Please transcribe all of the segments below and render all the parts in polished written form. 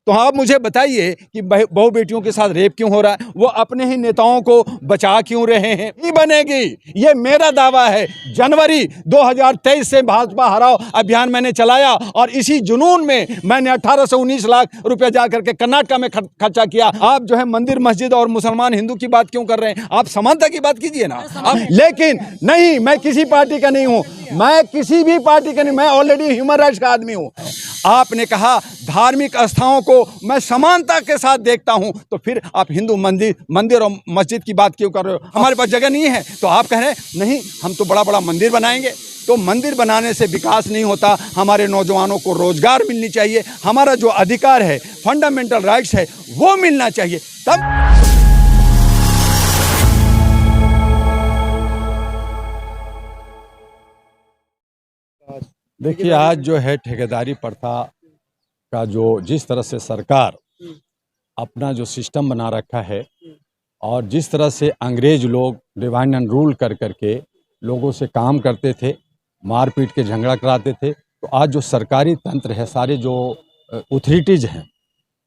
तो आप मुझे बताइए कि बहू बेटियों के साथ रेप क्यों हो रहा है, वो अपने ही नेताओं को बचा क्यों रहे हैं। नहीं बनेगी, ये मेरा दावा है। जनवरी 2023 से भाजपा हराओ अभियान मैंने चलाया और इसी जुनून में मैंने 18 से 19 लाख रुपया जाकर के कर्नाटक में खर्चा किया। आप जो है मंदिर मस्जिद और मुसलमान हिंदू की बात क्यों कर रहे हैं? आप समानता की बात कीजिए ना। अब लेकिन नहीं, मैं किसी पार्टी का नहीं हूं, मैं किसी भी पार्टी का नहीं, मैं ऑलरेडी ह्यूमन राइट्स का आदमी हूं। आपने कहा धार्मिक आस्थाओं को मैं समानता के साथ देखता हूं, तो फिर आप हिंदू मंदिर और मस्जिद की बात क्यों कर रहे हो? हमारे पास जगह नहीं है तो आप कह रहे हैं नहीं हम तो बड़ा बड़ा मंदिर बनाएंगे। तो मंदिर बनाने से विकास नहीं होता। हमारे नौजवानों को रोजगार मिलनी चाहिए, हमारा जो अधिकार है, फंडामेंटल राइट्स है, वो मिलना चाहिए। तब देखिए, आज जो है ठेकेदारी प्रथा का जो जिस तरह से सरकार अपना जो सिस्टम बना रखा है और जिस तरह से अंग्रेज लोग डिवाइड एंड रूल कर करके लोगों से काम करते थे, मारपीट के झगड़ा कराते थे, तो आज जो सरकारी तंत्र है, सारे जो अथॉरिटीज़ हैं,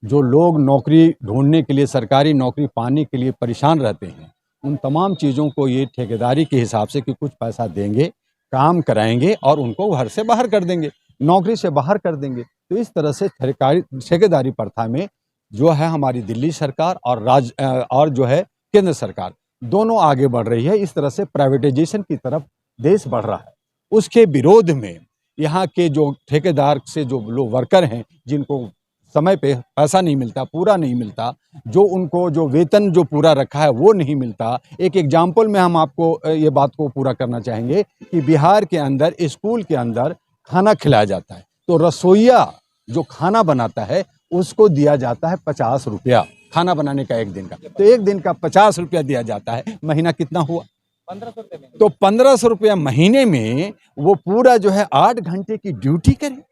जो लोग नौकरी ढूंढने के लिए, सरकारी नौकरी पाने के लिए परेशान रहते हैं, उन तमाम चीज़ों को ये ठेकेदारी के हिसाब से कि कुछ पैसा देंगे, काम कराएंगे और उनको घर से बाहर कर देंगे, नौकरी से बाहर कर देंगे। तो इस तरह से ठेकेदारी प्रथा में जो है हमारी दिल्ली सरकार और जो है केंद्र सरकार दोनों आगे बढ़ रही है। इस तरह से प्राइवेटाइजेशन की तरफ देश बढ़ रहा है। उसके विरोध में यहाँ के जो ठेकेदार से जो लोग वर्कर हैं, जिनको समय पे पैसा नहीं मिलता, पूरा नहीं मिलता, जो उनको जो वेतन जो पूरा रखा है वो नहीं मिलता। एक एग्जाम्पल में हम आपको ये बात को पूरा करना चाहेंगे कि बिहार के अंदर स्कूल के अंदर खाना खिलाया जाता है, तो रसोइया जो खाना बनाता है उसको दिया जाता है 50 रुपया, खाना बनाने का एक दिन का। तो एक दिन का 50 रुपया दिया जाता है, महीना कितना हुआ? 1500 रुपये। तो 1500 रुपया महीने में वो पूरा जो है 8 घंटे की ड्यूटी करे,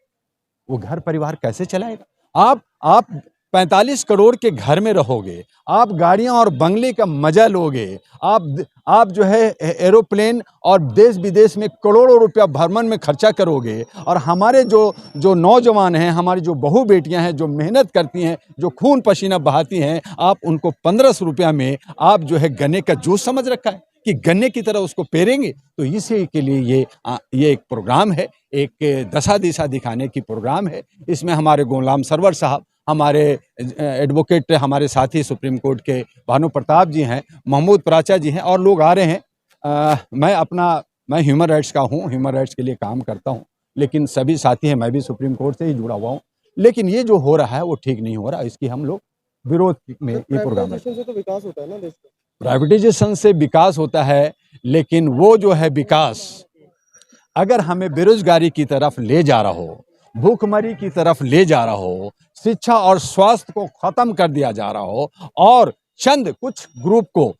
वो घर परिवार कैसे चलाएगा? आप 45 करोड़ के घर में रहोगे, आप गाड़ियां और बंगले का मजा लोगे, आप जो है एरोप्लेन और देश विदेश में करोड़ों रुपया भ्रमण में खर्चा करोगे, और हमारे जो नौजवान हैं, हमारी जो बहू बेटियां हैं, जो मेहनत करती हैं, जो खून पसीना बहाती हैं, आप उनको 1500 रुपया में आप जो है गन्ने का जूस समझ रखा है कि गन्ने की तरह उसको पेरेंगे। तो इसी के लिए ये एक प्रोग्राम है, एक दशा दिशा दिखाने की प्रोग्राम है। इसमें हमारे गुलाम सरवर साहब, हमारे एडवोकेट, हमारे साथी सुप्रीम कोर्ट के भानु प्रताप जी हैं, महमूद प्राचा जी हैं और लोग आ रहे हैं। मैं ह्यूमन राइट्स का हूँ, ह्यूमन राइट्स के लिए काम करता हूँ, लेकिन सभी साथी हैं, मैं भी सुप्रीम कोर्ट से ही जुड़ा हुआ हूँ। लेकिन ये जो हो रहा है वो ठीक नहीं हो रहा, इसकी हम लोग विरोध में ये प्रोग्राम है। तो विकास होता है ना देश का। प्राइवेटाइजेशन से विकास होता है, लेकिन वो जो है विकास अगर हमें बेरोजगारी की तरफ ले जा रहा हो, भूखमरी की तरफ ले जा रहा हो, शिक्षा और स्वास्थ्य को खत्म कर दिया जा रहा हो और चंद कुछ ग्रुप को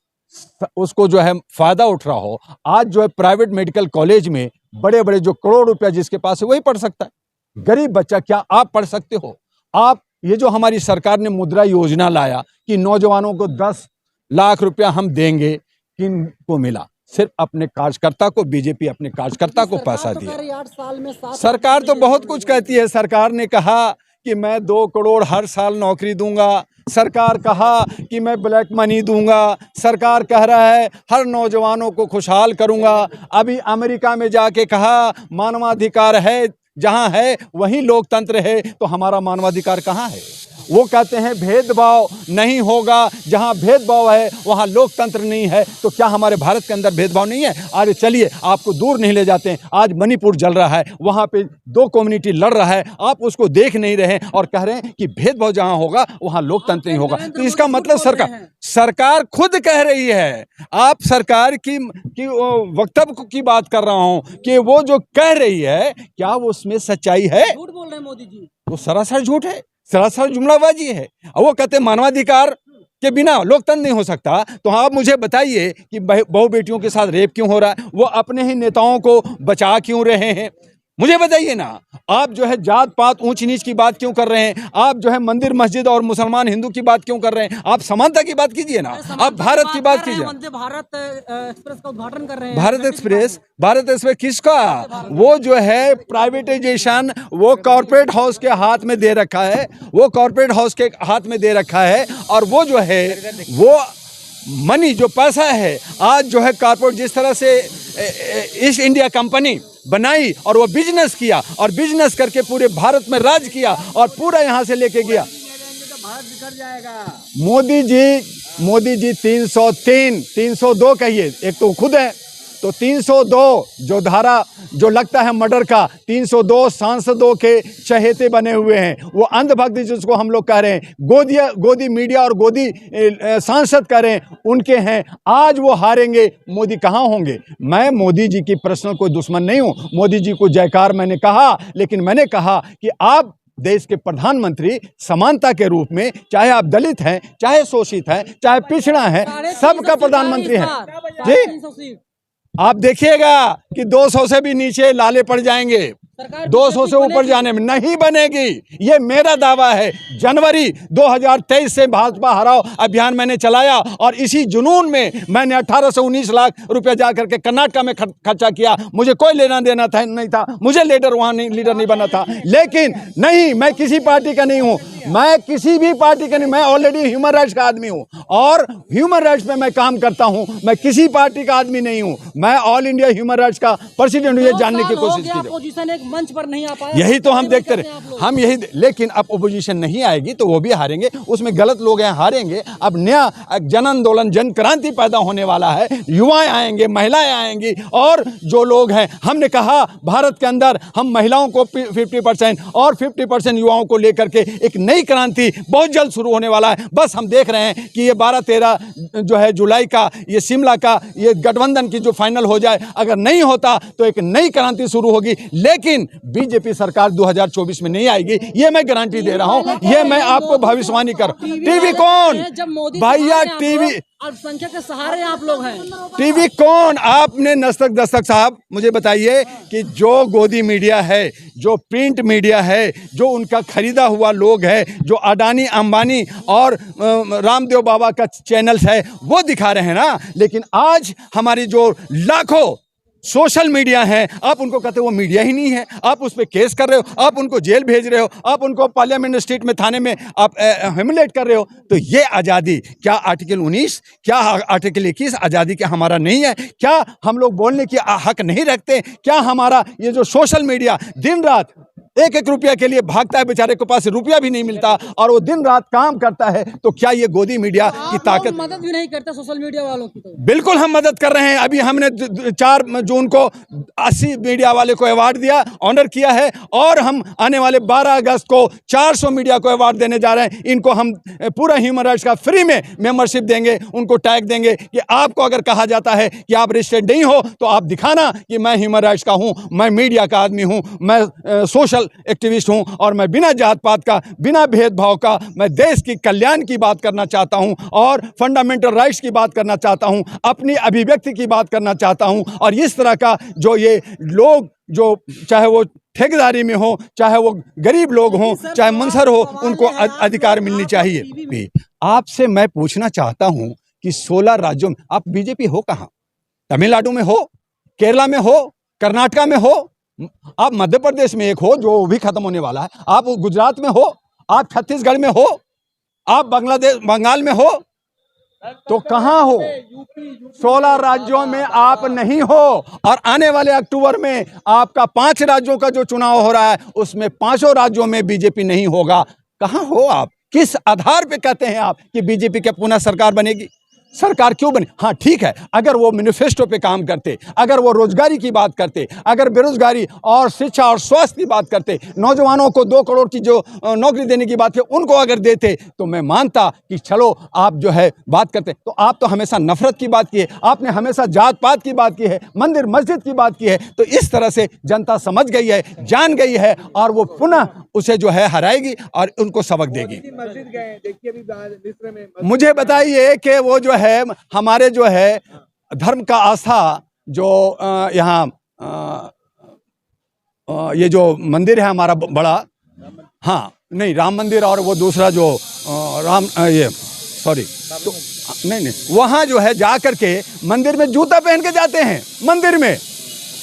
उसको जो है फायदा उठ रहा हो, आज जो है प्राइवेट मेडिकल कॉलेज में बड़े बड़े जो करोड़ रुपया जिसके पास है वही पढ़ सकता है। गरीब बच्चा क्या आप पढ़ सकते हो? आप ये जो हमारी सरकार ने मुद्रा योजना लाया कि नौजवानों को 10 लाख रुपया हम देंगे, किन को मिला? सिर्फ अपने कार्यकर्ता को, बीजेपी अपने कार्यकर्ता को पैसा दिया। 8 साल में 7 सरकार तो बहुत कुछ कहती है। सरकार ने कहा कि मैं 2 करोड़ हर साल नौकरी दूंगा, सरकार कहा कि मैं ब्लैक मनी दूंगा, सरकार कह रहा है हर नौजवानों को खुशहाल करूंगा। अभी अमेरिका में जाके कहा मानवाधिकार है, जहां है वहीं लोकतंत्र है, तो हमारा मानवाधिकार कहाँ है? वो कहते हैं भेदभाव नहीं होगा, जहां भेदभाव है वहां लोकतंत्र नहीं है। तो क्या हमारे भारत के अंदर भेदभाव नहीं है? अरे चलिए, आपको दूर नहीं ले जाते हैं। आज मणिपुर जल रहा है, वहां पे 2 कम्युनिटी लड़ रहा है, आप उसको देख नहीं रहे और कह रहे हैं कि भेदभाव जहां होगा वहां लोकतंत्र नहीं होगा। तो इसका मतलब सरकार खुद कह रही है। आप सरकार की वक्तव्य की बात कर रहा हूं कि वो जो कह रही है, क्या वो उसमें सच्चाई है? झूठ बोल रहे हैं मोदी जी। वो सरासर झूठ है, सरासर जुमलाबाजी है। वो कहते हैं मानवाधिकार के बिना लोकतंत्र नहीं हो सकता। तो आप मुझे बताइए कि बहू बेटियों के साथ रेप क्यों हो रहा है? वो अपने ही नेताओं को बचा क्यों रहे हैं? मुझे बताइए ना, आप जो है जात पात ऊंच नीच की बात क्यों कर रहे हैं? आप जो है मंदिर मस्जिद और मुसलमान हिंदू की बात क्यों कर रहे हैं? आप समानता की बात कीजिए ना, आप भारत की बात कीजिए। वंदे भारत एक्सप्रेस का उद्घाटन कर रहे हैं। भारत एक्सप्रेस किसका? वो जो है प्राइवेटाइजेशन वो कॉर्पोरेट हाउस के हाथ में दे रखा है, वो कॉर्पोरेट हाउस के हाथ में दे रखा है। और वो जो है वो मनी जो पैसा है, आज जो है कॉर्पोरेट जिस तरह से ईस्ट इंडिया कंपनी बनाई और वो बिजनेस किया और बिजनेस करके पूरे भारत में राज किया और पूरा यहाँ से लेके गया। भारत बिखर जाएगा। मोदी जी 303 302 कहिए, एक तो खुद है, तो 302 जो धारा जो लगता है मर्डर का, 302 सांसदों के चहेते बने हुए हैं। वो अंधभक्त जिसको हम लोग कह रहे हैं, गोदी मीडिया और गोदी सांसद कह रहे हैं, उनके हैं। आज वो हारेंगे, मोदी कहाँ होंगे? मैं मोदी जी की पर्सनल कोई दुश्मन नहीं हूँ, मोदी जी को जयकार मैंने कहा, लेकिन मैंने कहा कि आप देश के प्रधानमंत्री समानता के रूप में, चाहे आप दलित हैं, चाहे शोषित हैं, चाहे पिछड़ा है, सबका प्रधानमंत्री है जी। आप देखिएगा कि 200 से भी नीचे लाले पड़ जाएंगे, 200 से ऊपर जाने में नहीं बनेगी, ये मेरा दावा है। जनवरी 2023 से भाजपा हराओ अभियान मैंने चलाया और इसी जुनून में मैंने 18 से 19 लाख रुपया जा करके कर्नाटक में खर्चा किया। मुझे कोई लेना देना था नहीं था, मुझे लीडर नहीं बना था, लेकिन नहीं, मैं किसी पार्टी का नहीं हूं, मैं किसी भी पार्टी का नहीं, मैं ऑलरेडी ह्यूमन राइट्स का आदमी हूं और ह्यूमन राइट्स पे मैं काम करता हूं। मैं किसी पार्टी का आदमी नहीं हूं, मैं ऑल इंडिया ह्यूमन राइट्स का प्रेसिडेंट हूं। ये जानने की कोशिश कीजिए, मंच पर नहीं आ पाया, यही तो हम देखते रहे, हम यही। लेकिन अब अपोजिशन नहीं आएगी तो वो भी हारेंगे, उसमें गलत लोग हैं, हारेंगे। अब नया जन आंदोलन, जन क्रांति पैदा होने वाला है, युवाएं आएंगे, महिलाएं आएंगी और जो लोग हैं, हमने कहा भारत के अंदर हम महिलाओं को 50% और 50% युवाओं को लेकर के एक नई क्रांति बहुत जल्द शुरू होने वाला है। बस हम देख रहे हैं कि ये 12-13 जो है जुलाई का, ये शिमला का, ये गठबंधन की जो फाइनल हो जाए, अगर नहीं होता तो एक नई क्रांति शुरू होगी। लेकिन बीजेपी सरकार 2024 में नहीं आएगी, ये मैं गारंटी दे रहा हूं, ये मैं आपको भविष्यवाणी कर। टीवी कौन भैया? टीवी अल्पसंख्यक के सहारे आप लोग हैं। टीवी कौन? आपने दस्तक साहब मुझे बताइए कि जो गोदी मीडिया है, जो प्रिंट मीडिया है, जो उनका खरीदा हुआ लोग है, जो अडानी अंबानी और रामदेव बाबा का चैनल्स है, वो दिखा रहे हैं ना। लेकिन आज हमारी जो लाखों सोशल मीडिया है, आप उनको कहते हो वो मीडिया ही नहीं है, आप उस पर केस कर रहे हो, आप उनको जेल भेज रहे हो, आप उनको पार्लियामेंट स्ट्रीट में थाने में आप ह्यूमिलेट कर रहे हो। तो ये आज़ादी क्या आर्टिकल 19, क्या आर्टिकल 21 आज़ादी क्या हमारा नहीं है? क्या हम लोग बोलने की हक नहीं रखते? क्या हमारा ये जो सोशल मीडिया दिन रात एक रुपया के लिए भागता है, बेचारे के पास रुपया भी नहीं मिलता और वो दिन रात काम करता है, तो क्या ये गोदी मीडिया की ताकत? मदद भी नहीं करते सोशल मीडिया वालों की? तो बिल्कुल हम मदद कर रहे हैं। अभी हमने 4 जून को 80 मीडिया वाले को अवार्ड दिया, ऑनर किया है, और हम आने वाले 12 अगस्त को 400 मीडिया को अवार्ड देने जा रहे हैं। इनको हम पूरा ह्यूमन राइट्स का फ्री में मेंबरशिप देंगे, उनको टैग देंगे कि आपको अगर कहा जाता है कि आप रजिस्टर्ड नहीं हो तो आप दिखाना कि मैं ह्यूमन राइट्स का हूं, मैं मीडिया का आदमी हूं, मैं सोशल एक्टिविस्ट हूं और मैं बिना जात पात का, बिना भेदभाव का, मैं देश की कल्याण की बात करना चाहता हूं और फंडामेंटल राइट्स की बात करना चाहता हूं, अपनी अभिव्यक्ति की बात करना चाहता हूं। और इस तरह का जो ये लोग, जो चाहे वो ठेकेदारी में हो, चाहे वो गरीब लोग हों, चाहे मंसर हो, उनको अधिकार मिलनी चाहिए। आपसे मैं पूछना चाहता हूं कि 16 राज्यों में आप बीजेपी हो कहां? तमिलनाडु में हो, केरला में हो, कर्नाटका में हो, आप मध्य प्रदेश में एक हो जो भी खत्म होने वाला है, आप गुजरात में हो, आप छत्तीसगढ़ में हो, आप बंगाल में हो, तो कहां हो? 16 राज्यों में आप नहीं हो। और आने वाले अक्टूबर में आपका 5 राज्यों का जो चुनाव हो रहा है, उसमें 5 राज्यों में बीजेपी नहीं होगा। कहां हो आप? किस आधार पे कहते हैं आप कि बीजेपी की पुनः सरकार बनेगी? सरकार क्यों बने? हाँ ठीक है, अगर वो मैनिफेस्टो पे काम करते, अगर वो रोजगारी की बात करते, अगर बेरोजगारी और शिक्षा और स्वास्थ्य की बात करते, नौजवानों को 2 करोड़ की जो नौकरी देने की बात है उनको अगर देते, तो मैं मानता कि चलो आप जो है बात करते। तो आप तो हमेशा नफरत की बात की है, आपने हमेशा जात पात की बात की है, मंदिर मस्जिद की बात की है। तो इस तरह से जनता समझ गई है, जान गई है, और वो पुनः उसे जो है हराएगी और उनको सबक देगी। मुझे बताइए कि वो जो है हमारे जो है धर्म का आस्था जो यहाँ ये जो मंदिर है हमारा बड़ा, हाँ नहीं राम मंदिर और वो दूसरा जो ये सॉरी तो नहीं वहाँ जो है जा कर के मंदिर में जूता पहन के जाते हैं मंदिर में,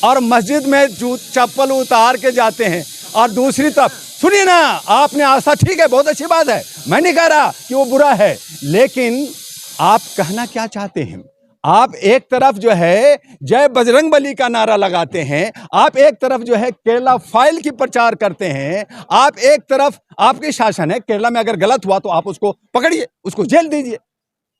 और मस्जिद में चप्पल उतार के जाते हैं। और दूसरी तरफ सुनिए ना, आपने आस्था ठीक है, बहुत अच्छी बात है, मैं नहीं कह रहा कि वो बुरा है, लेकिन आप कहना क्या चाहते हैं? आप एक तरफ जो है जय बजरंग बली का नारा लगाते हैं, आप एक तरफ जो है केरला फाइल की प्रचार करते हैं, आप एक तरफ आपकी शासन है, केरला में अगर गलत हुआ तो आप उसको पकड़िए, उसको जेल दीजिए,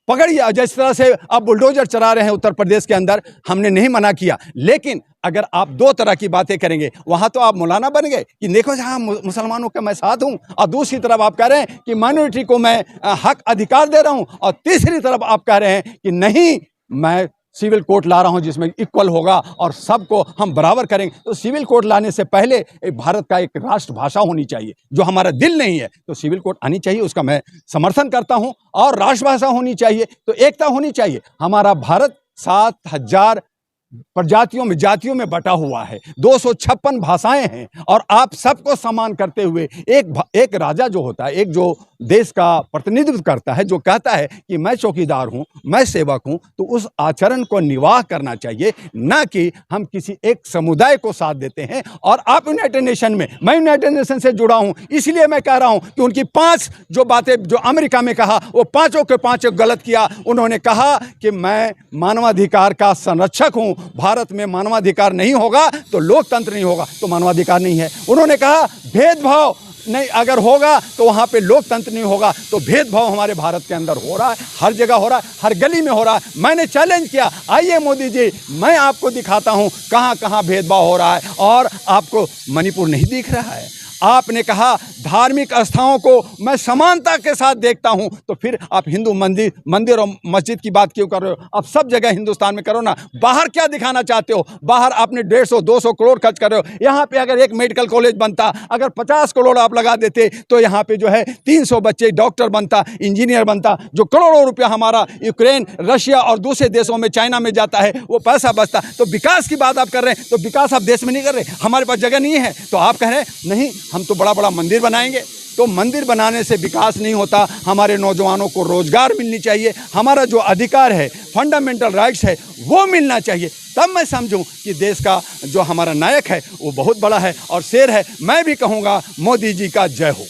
पकड़िए। जिस तरह से आप बुलडोजर चला रहे हैं उत्तर प्रदेश के अंदर, हमने नहीं मना किया, लेकिन अगर आप दो तरह की बातें करेंगे, वहां तो आप मौलाना बन गए कि देखो जहां मुसलमानों का मैं साथ हूं, और दूसरी तरफ आप कह रहे हैं कि माइनॉरिटी को मैं हक अधिकार दे रहा हूं, और तीसरी तरफ आप कह रहे हैं कि नहीं मैं सिविल कोर्ट ला रहा हूं जिसमें इक्वल होगा और सबको हम बराबर करेंगे। तो सिविल कोर्ट लाने से पहले भारत का एक राष्ट्रभाषा होनी चाहिए, जो हमारा दिल नहीं है तो सिविल कोर्ट आनी चाहिए, उसका मैं समर्थन करता हूं। और राष्ट्रभाषा होनी चाहिए तो एकता होनी चाहिए। हमारा भारत 7,000 प्रजातियों में जातियों में बटा हुआ है, 256 भाषाएं हैं, और आप सबको सम्मान करते हुए एक राजा जो होता है, एक जो देश का प्रतिनिधित्व करता है, जो कहता है कि मैं चौकीदार हूं, मैं सेवक हूं, तो उस आचरण को निर्वाह करना चाहिए, ना कि हम किसी एक समुदाय को साथ देते हैं। और आप यूनाइटेड नेशन में, मैं यूनाइटेड नेशन से जुड़ा हूं, इसलिए मैं कह रहा हूं कि उनकी 5 जो बातें जो अमेरिका में कहा, वो पांचों के पांचों गलत किया। उन्होंने कहा कि मैं मानवाधिकार का संरक्षक हूं, भारत में मानवाधिकार नहीं होगा तो लोकतंत्र नहीं होगा, तो मानवाधिकार नहीं है। उन्होंने कहा भेदभाव नहीं अगर होगा तो वहां पे लोकतंत्र नहीं होगा, तो भेदभाव हमारे भारत के अंदर हो रहा है, हर जगह हो रहा है, हर गली में हो रहा है। मैंने चैलेंज किया, आइए मोदी जी, मैं आपको दिखाता हूं कहां कहां भेदभाव हो रहा है, और आपको मणिपुर नहीं दिख रहा है। आपने कहा धार्मिक आस्थाओं को मैं समानता के साथ देखता हूं, तो फिर आप हिंदू मंदिर और मस्जिद की बात क्यों कर रहे हो? आप सब जगह हिंदुस्तान में करो ना। बाहर क्या दिखाना चाहते हो? बाहर आपने 150-200 करोड़ खर्च कर रहे हो। यहाँ पे अगर एक मेडिकल कॉलेज बनता, अगर 50 करोड़ आप लगा देते, तो यहाँ पे जो है 300 बच्चे डॉक्टर बनता, इंजीनियर बनता। जो करोड़ों रुपया हमारा यूक्रेन, रशिया और दूसरे देशों में, चाइना में जाता है, वो पैसा बचता। तो विकास की बात आप कर रहे हैं, तो विकास आप देश में नहीं कर रहे, हमारे पास जगह नहीं है, तो आप कह रहे हैं नहीं हम तो बड़ा बड़ा मंदिर बनाएंगे। तो मंदिर बनाने से विकास नहीं होता। हमारे नौजवानों को रोजगार मिलनी चाहिए, हमारा जो अधिकार है, फंडामेंटल राइट्स है, वो मिलना चाहिए। तब मैं समझूं कि देश का जो हमारा नायक है वो बहुत बड़ा है और शेर है। मैं भी कहूँगा मोदी जी का जय हो।